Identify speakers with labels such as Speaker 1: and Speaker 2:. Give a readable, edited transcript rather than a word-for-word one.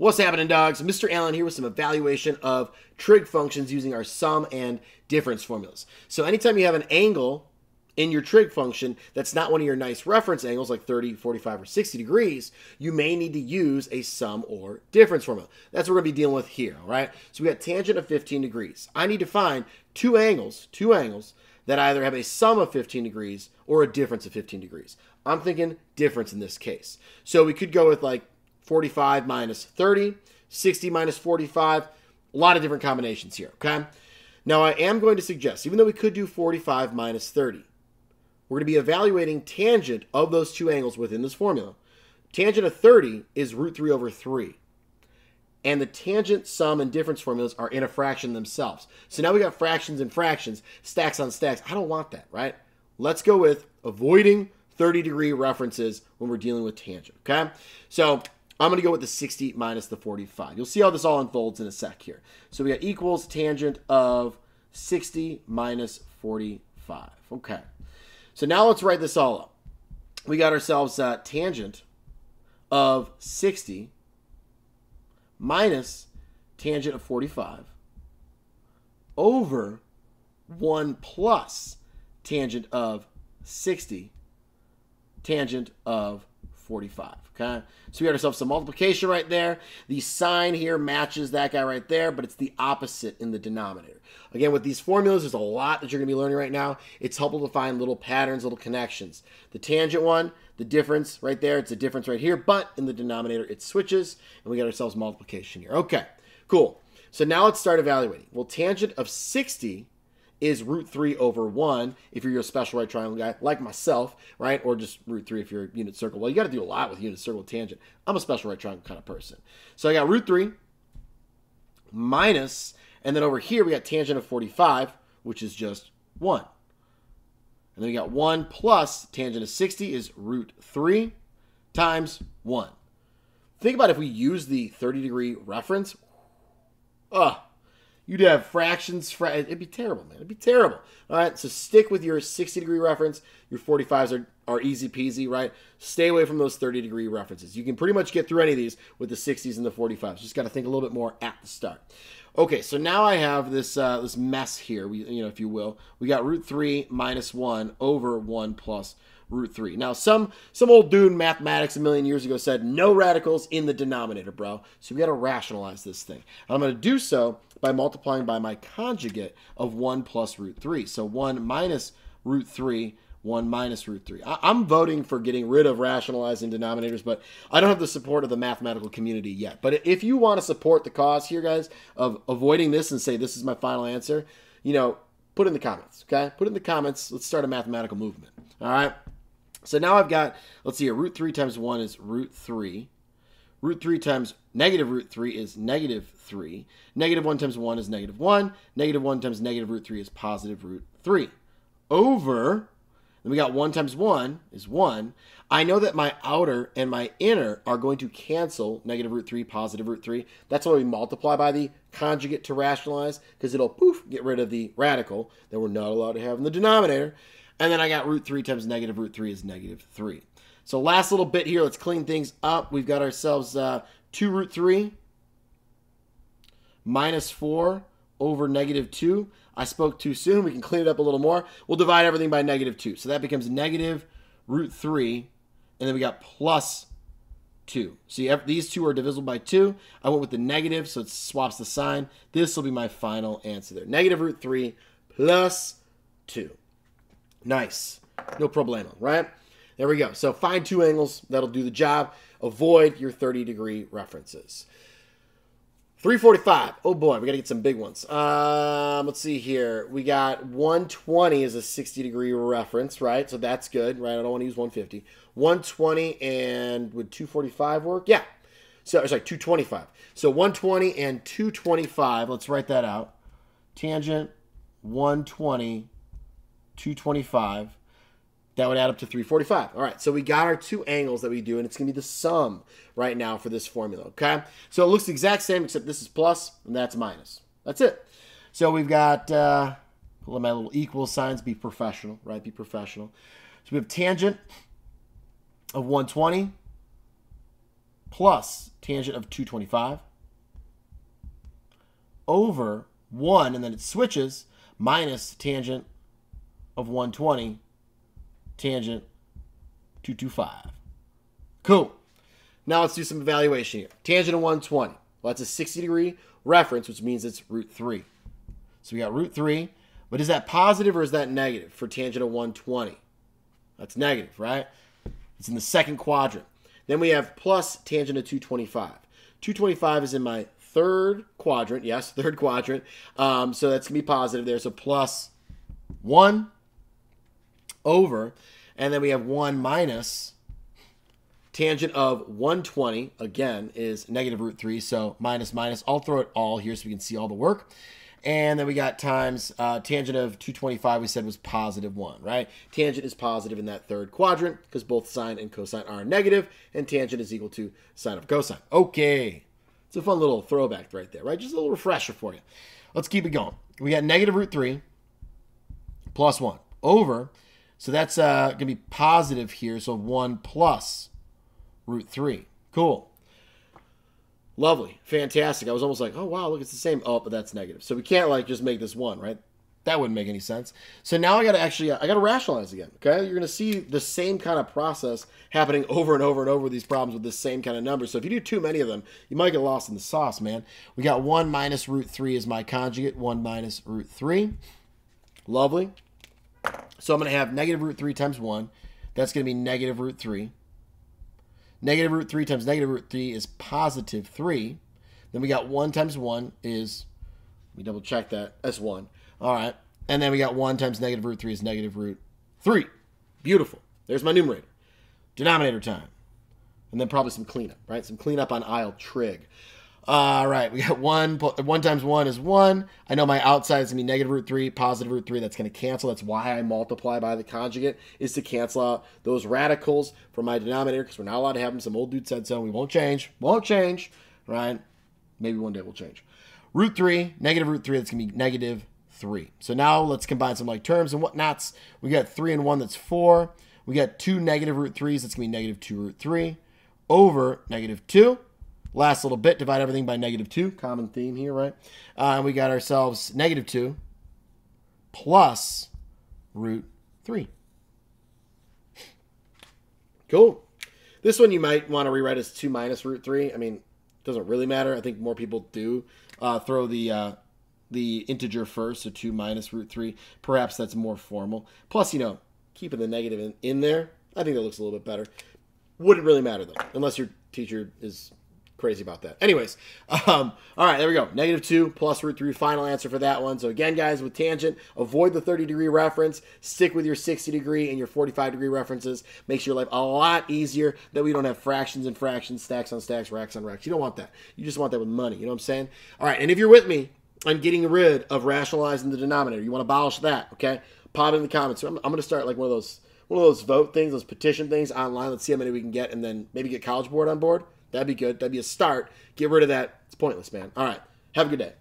Speaker 1: What's happening, dogs? Mr. Allen here with some evaluation of trig functions using our sum and difference formulas. So anytime you have an angle in your trig function that's not one of your nice reference angles like 30, 45, or 60 degrees, you may need to use a sum or difference formula. That's what we're going to be dealing with here, all right? So we got tangent of 15 degrees. I need to find two angles that either have a sum of 15 degrees or a difference of 15 degrees. I'm thinking difference in this case. So we could go with like 45 minus 30, 60 minus 45, a lot of different combinations here, okay? Now I am going to suggest, even though we could do 45 minus 30, we're going to be evaluating tangent of those two angles within this formula. Tangent of 30 is root 3 over 3. And the tangent, sum, and difference formulas are in a fraction themselves. So now we got fractions and fractions, stacks on stacks. I don't want that, right? Let's go with avoiding 30-degree references when we're dealing with tangent, okay? So I'm going to go with the 60 minus the 45. You'll see how this all unfolds in a sec here. So we got equals tangent of 60 minus 45. Okay. So now let's write this all up. We got ourselves tangent of 60 minus tangent of 45 over 1 plus tangent of 60 tangent of 45, okay? So we got ourselves some multiplication right there. The sign here matches that guy right there, but it's the opposite in the denominator. Again, with these formulas, there's a lot that you're going to be learning right now. It's helpful to find little patterns, little connections. The tangent one, the difference right there, it's a difference right here, but in the denominator, it switches, and we got ourselves multiplication here. Okay, cool. So now let's start evaluating. Well, tangent of 60 is root 3 over 1 if you're a special right triangle guy, like myself, right? Or just root 3 if you're a unit circle. Well, you got to do a lot with unit circle tangent. I'm a special right triangle kind of person. So I got root 3 minus, and then over here we got tangent of 45, which is just 1. And then we got 1 plus tangent of 60 is root 3 times 1. Think about if we use the 30-degree reference. You'd have fractions. It'd be terrible, man. It'd be terrible. All right, so stick with your 60-degree reference. Your 45s are easy peasy, right? Stay away from those 30-degree references. You can pretty much get through any of these with the 60s and the 45s. Just got to think a little bit more at the start. Okay, so now I have this this mess here, if you will. We got root 3 minus 1 over 1 plus root 3. Now, some old dude in mathematics a million years ago said, no radicals in the denominator, bro. So we got to rationalize this thing. And I'm going to do so by multiplying by my conjugate of 1 plus root 3. So 1 minus root 3, 1 minus root 3. I'm voting for getting rid of rationalizing denominators, but I don't have the support of the mathematical community yet. But if you want to support the cause here, guys, of avoiding this and say this is my final answer, put it in the comments, okay? Put it in the comments. Let's start a mathematical movement, all right? So now I've got, let's see here, root 3 times 1 is root 3. Root 3 times negative root 3 is negative 3. Negative 1 times 1 is negative 1. Negative 1 times negative root 3 is positive root 3. Over, then we got 1 times 1 is 1. I know that my outer and my inner are going to cancel negative root 3, positive root 3. That's why we multiply by the conjugate to rationalize, because it'll, poof, get rid of the radical that we're not allowed to have in the denominator. And then I got root 3 times negative root 3 is negative 3. So last little bit here, let's clean things up. We've got ourselves 2 root 3 minus 4 over negative 2. I spoke too soon. We can clean it up a little more. We'll divide everything by negative 2. So that becomes negative root 3. And then we got plus 2. See, these two are divisible by 2. I went with the negative, so it swaps the sign. This will be my final answer there. Negative root 3 plus 2. Nice. No problemo, right? There we go. So find two angles. That'll do the job. Avoid your 30-degree references. 345. Oh, boy. We got to get some big ones. Let's see here. We got 120 is a 60-degree reference, right? So that's good, right? I don't want to use 150. 120 and would 245 work? Yeah. So, sorry, 225. So 120 and 225. Let's write that out. Tangent 120, 225. That would add up to 345. All right, so we got our two angles that we do, and it's going to be the sum right now for this formula, okay? So it looks the exact same, except this is plus and that's minus. That's it. So we've got, let my little equal signs be professional, right? Be professional. So we have tangent of 120 plus tangent of 225 over 1, and then it switches, minus tangent of 120, tangent 225. Cool. Now let's do some evaluation here. Tangent of 120. Well, that's a 60-degree reference, which means it's root 3. So we got root 3. But is that positive or is that negative for tangent of 120? That's negative, right? It's in the second quadrant. Then we have plus tangent of 225. 225 is in my third quadrant. Yes, third quadrant. So that's going to be positive there. So plus 1 over. And then we have 1 minus tangent of 120, again, is negative root 3. So minus, minus. I'll throw it all here so we can see all the work. And then we got times tangent of 225 we said was positive 1, right? Tangent is positive in that third quadrant because both sine and cosine are negative, and tangent is equal to sine of cosine. Okay. It's a fun little throwback right there, right? Just a little refresher for you. Let's keep it going. We got negative root 3 plus 1 over. So that's going to be positive here. So 1 plus root 3. Cool. Lovely. Fantastic. I was almost like, oh, wow, look, it's the same. Oh, but that's negative. So we can't, like, just make this 1, right? That wouldn't make any sense. So now I got to actually, I got to rationalize again, okay? You're going to see the same kind of process happening over and over and over with these problems with the same kind of numbers. So if you do too many of them, you might get lost in the sauce, man. We got 1 minus root 3 is my conjugate. 1 minus root 3. Lovely. So I'm going to have negative root 3 times 1. That's going to be negative root 3. Negative root 3 times negative root 3 is positive 3. Then we got 1 times 1 is, let me double check that, that's 1. All right. And then we got 1 times negative root 3 is negative root 3. Beautiful. There's my numerator. Denominator time. And then probably some cleanup, right? Some cleanup on aisle trig. All right. We got 1 times 1 is 1. I know my outside is going to be negative root 3, positive root 3. That's going to cancel. That's why I multiply by the conjugate, is to cancel out those radicals from my denominator, because we're not allowed to have them. Some old dude said so. We won't change. Won't change. Right? Maybe one day we'll change. Root 3, negative root 3. That's going to be negative 3. So now let's combine some like terms and whatnots. We got 3 and 1. That's 4. We got 2 negative root 3s. That's going to be negative 2 root 3 over negative 2. Last little bit, divide everything by negative 2. Common theme here, right? And we got ourselves negative 2 plus root 3. Cool. This one you might want to rewrite as 2 minus root 3. I mean, it doesn't really matter. I think more people do throw the integer first, so 2 minus root 3. Perhaps that's more formal. Plus, you know, keeping the negative in there, I think that looks a little bit better. Wouldn't really matter, though, unless your teacher is crazy about that. Anyways, all right, there we go. Negative 2 plus root 3, final answer for that one. So again, guys, with tangent, avoid the 30-degree reference. Stick with your 60-degree and your 45-degree references. Makes your life a lot easier that we don't have fractions and fractions, stacks on stacks, racks on racks. You don't want that. You just want that with money. You know what I'm saying? All right, and if you're with me on getting rid of rationalizing the denominator, you want to abolish that, okay? Pop it in the comments. So I'm going to start like one of those vote things, those petition things online. Let's see how many we can get, and then maybe get College Board on board. That'd be good. That'd be a start. Get rid of that. It's pointless, man. All right. Have a good day.